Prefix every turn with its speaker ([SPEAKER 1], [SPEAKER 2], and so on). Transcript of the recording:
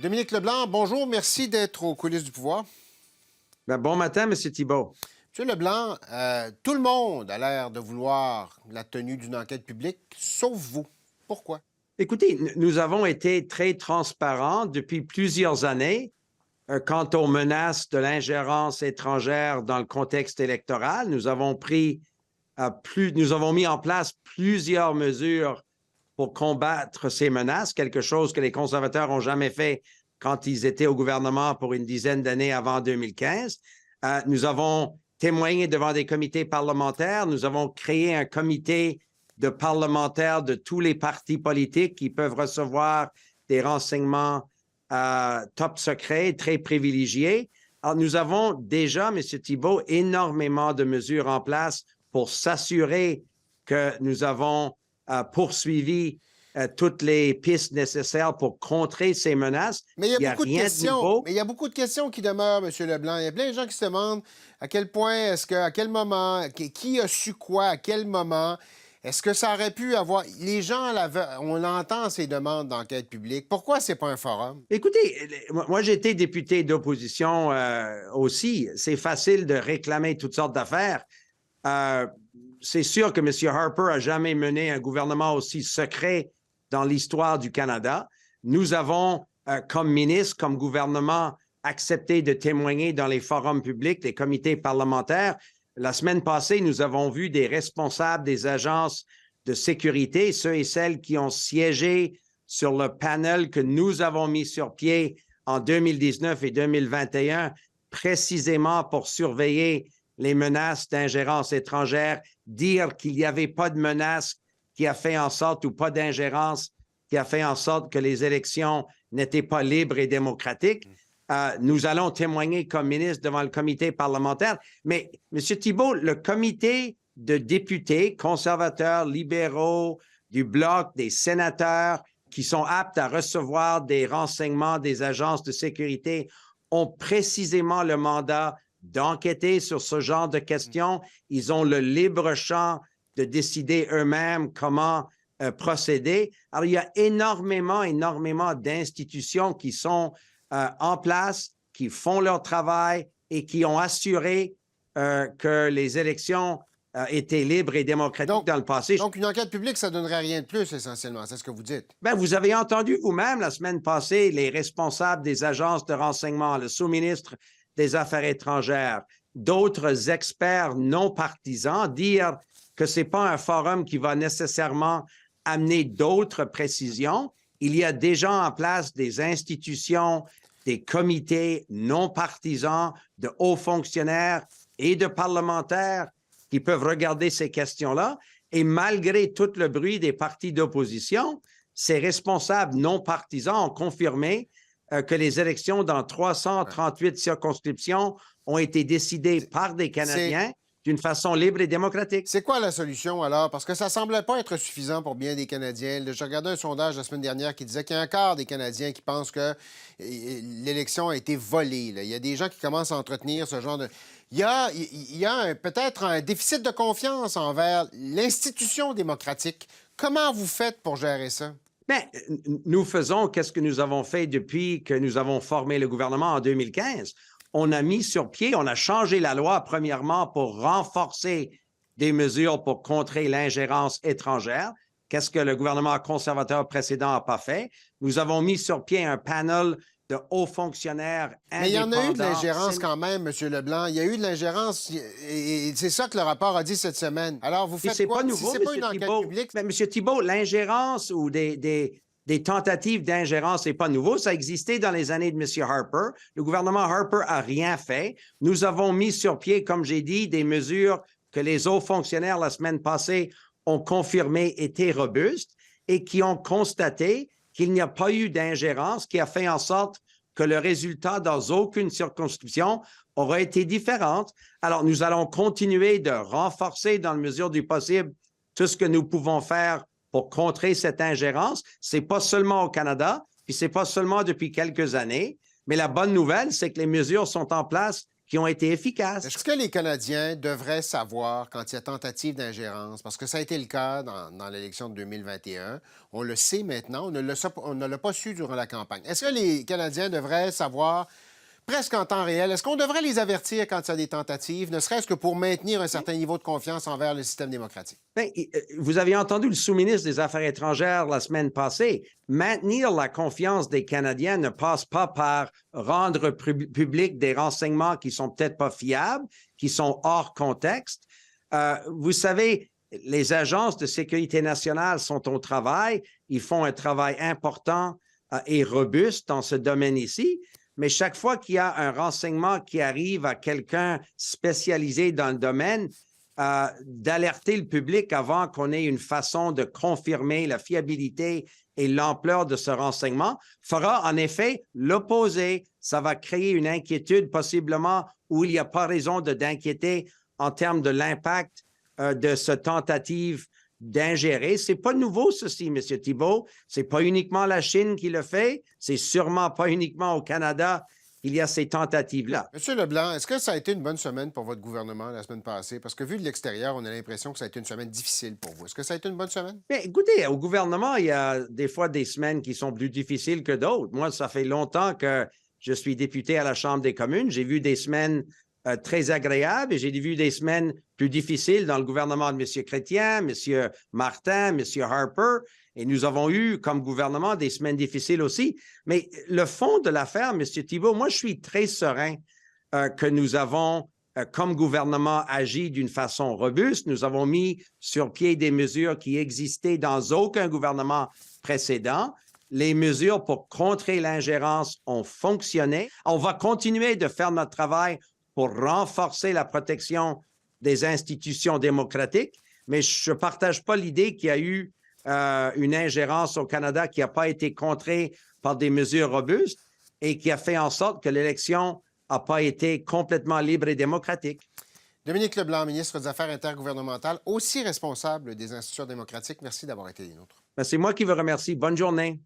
[SPEAKER 1] Dominique Leblanc, bonjour, merci d'être aux coulisses du pouvoir.
[SPEAKER 2] Bon matin, M. Thibault.
[SPEAKER 1] Monsieur Leblanc, tout le monde a l'air de vouloir la tenue d'une enquête publique, sauf vous. Pourquoi?
[SPEAKER 2] Écoutez, nous avons été très transparents depuis plusieurs années quant aux menaces de l'ingérence étrangère dans le contexte électoral. Nous avons mis en place plusieurs mesures pour combattre ces menaces, quelque chose que les conservateurs n'ont jamais fait quand ils étaient au gouvernement pour une dizaine d'années avant 2015. Nous avons témoigné devant des comités parlementaires. Nous avons créé un comité de parlementaires de tous les partis politiques qui peuvent recevoir des renseignements top secrets, très privilégiés. Alors, nous avons déjà, M. Thibault, énormément de mesures en place pour s'assurer que nous avons poursuivi toutes les pistes nécessaires pour contrer ces menaces.
[SPEAKER 1] Mais il y a beaucoup de questions.
[SPEAKER 2] De
[SPEAKER 1] Mais il y a beaucoup de questions qui demeurent, M. Leblanc. Il y a plein de gens qui se demandent à quel point à quel moment, qui a su quoi, à quel moment. Est-ce que ça aurait pu avoir. Les gens, on entend ces demandes d'enquête publique. Pourquoi c'est pas un forum?
[SPEAKER 2] Écoutez, moi, j'ai été député d'opposition aussi. C'est facile de réclamer toutes sortes d'affaires. C'est sûr que M. Harper n'a jamais mené un gouvernement aussi secret dans l'histoire du Canada. Nous avons, comme ministre, comme gouvernement, accepté de témoigner dans les forums publics, les comités parlementaires. La semaine passée, nous avons vu des responsables des agences de sécurité, ceux et celles qui ont siégé sur le panel que nous avons mis sur pied en 2019 et 2021, précisément pour surveiller les menaces d'ingérence étrangère, dire qu'il n'y avait pas de menace qui a fait en sorte, ou pas d'ingérence qui a fait en sorte que les élections n'étaient pas libres et démocratiques. Nous allons témoigner comme ministre devant le comité parlementaire. Mais, M. Thibault, le comité de députés conservateurs, libéraux, du Bloc, des sénateurs qui sont aptes à recevoir des renseignements des agences de sécurité ont précisément le mandat d'enquêter sur ce genre de questions. Ils ont le libre champ de décider eux-mêmes comment procéder. Alors, il y a énormément d'institutions qui sont en place, qui font leur travail et qui ont assuré que les élections étaient libres et démocratiques dans le passé.
[SPEAKER 1] Donc, une enquête publique, ça ne donnerait rien de plus, essentiellement. C'est ce que vous dites.
[SPEAKER 2] Bien, vous avez entendu vous-même la semaine passée les responsables des agences de renseignement, le sous-ministre des Affaires étrangères, d'autres experts non partisans dire que ce n'est pas un forum qui va nécessairement amener d'autres précisions. Il y a déjà en place des institutions, des comités non partisans, de hauts fonctionnaires et de parlementaires qui peuvent regarder ces questions-là. Et malgré tout le bruit des partis d'opposition, ces responsables non partisans ont confirmé que les élections dans 338 circonscriptions ont été décidées par des Canadiens d'une façon libre et démocratique.
[SPEAKER 1] C'est quoi la solution, alors? Parce que ça ne semblait pas être suffisant pour bien des Canadiens. J'ai regardé un sondage la semaine dernière qui disait qu'il y a un quart des Canadiens qui pensent que l'élection a été volée. Là. Il y a des gens qui commencent à entretenir ce genre de... Il y a peut-être un déficit de confiance envers l'institution démocratique. Comment vous faites pour gérer ça?
[SPEAKER 2] Bien, nous faisons qu'est-ce que nous avons fait depuis que nous avons formé le gouvernement en 2015. On a mis sur pied, on a changé la loi, premièrement, pour renforcer des mesures pour contrer l'ingérence étrangère. Qu'est-ce que le gouvernement conservateur précédent n'a pas fait? Nous avons mis sur pied un panel de hauts fonctionnaires indépendants.
[SPEAKER 1] Mais il y en a eu de l'ingérence quand même, M. Leblanc. Il y a eu de l'ingérence et c'est ça que le rapport a dit cette semaine. Alors, vous faites quoi?
[SPEAKER 2] Pas nouveau,
[SPEAKER 1] si c'est pas une enquête publique...
[SPEAKER 2] Mais M. Thibault, l'ingérence ou des tentatives d'ingérence, c'est pas nouveau. Ça existait dans les années de M. Harper. Le gouvernement Harper a rien fait. Nous avons mis sur pied, comme j'ai dit, des mesures que les hauts fonctionnaires la semaine passée ont confirmées étaient robustes et qui ont constaté qu'il n'y a pas eu d'ingérence qui a fait en sorte que le résultat dans aucune circonscription aurait été différent. Alors, nous allons continuer de renforcer dans la mesure du possible tout ce que nous pouvons faire pour contrer cette ingérence. C'est pas seulement au Canada, puis c'est pas seulement depuis quelques années, mais la bonne nouvelle, c'est que les mesures sont en place qui ont été efficaces.
[SPEAKER 1] Est-ce que les Canadiens devraient savoir quand il y a tentative d'ingérence? Parce que ça a été le cas dans l'élection de 2021. On le sait maintenant, on ne l'a pas su durant la campagne. Est-ce que les Canadiens devraient savoir presque en temps réel? Est-ce qu'on devrait les avertir quand il y a des tentatives, ne serait-ce que pour maintenir un certain niveau de confiance envers le système démocratique?
[SPEAKER 2] Bien, vous avez entendu le sous-ministre des Affaires étrangères la semaine passée. Maintenir la confiance des Canadiens ne passe pas par rendre public des renseignements qui sont peut-être pas fiables, qui sont hors contexte. Vous savez, les agences de sécurité nationale sont au travail. Ils font un travail important et robuste dans ce domaine ici. Mais chaque fois qu'il y a un renseignement qui arrive à quelqu'un spécialisé dans le domaine, d'alerter le public avant qu'on ait une façon de confirmer la fiabilité et l'ampleur de ce renseignement fera en effet l'opposé. Ça va créer une inquiétude possiblement où il n'y a pas raison d'inquiéter en termes de l'impact de cette tentative d'ingérer. C'est pas nouveau, ceci, M. Thibault. C'est pas uniquement la Chine qui le fait. C'est sûrement pas uniquement au Canada qu'il y a ces tentatives-là.
[SPEAKER 1] M. Leblanc, est-ce que ça a été une bonne semaine pour votre gouvernement la semaine passée? Parce que vu de l'extérieur, on a l'impression que ça a été une semaine difficile pour vous. Est-ce que ça a été une bonne semaine?
[SPEAKER 2] Bien, écoutez, au gouvernement, il y a des fois des semaines qui sont plus difficiles que d'autres. Moi, ça fait longtemps que je suis député à la Chambre des communes. J'ai vu des semaines très agréables et j'ai vu des semaines plus difficiles dans le gouvernement de M. Chrétien, M. Martin, M. Harper. Et nous avons eu, comme gouvernement, des semaines difficiles aussi. Mais le fond de l'affaire, M. Thibault, moi, je suis très serein que nous avons, comme gouvernement, agi d'une façon robuste. Nous avons mis sur pied des mesures qui existaient dans aucun gouvernement précédent. Les mesures pour contrer l'ingérence ont fonctionné. On va continuer de faire notre travail pour renforcer la protection des institutions démocratiques, mais je ne partage pas l'idée qu'il y a eu une ingérence au Canada qui n'a pas été contrée par des mesures robustes et qui a fait en sorte que l'élection n'a pas été complètement libre et démocratique.
[SPEAKER 1] Dominique Leblanc, ministre des Affaires intergouvernementales, aussi responsable des institutions démocratiques. Merci d'avoir été des nôtres.
[SPEAKER 2] C'est moi qui vous remercie. Bonne journée.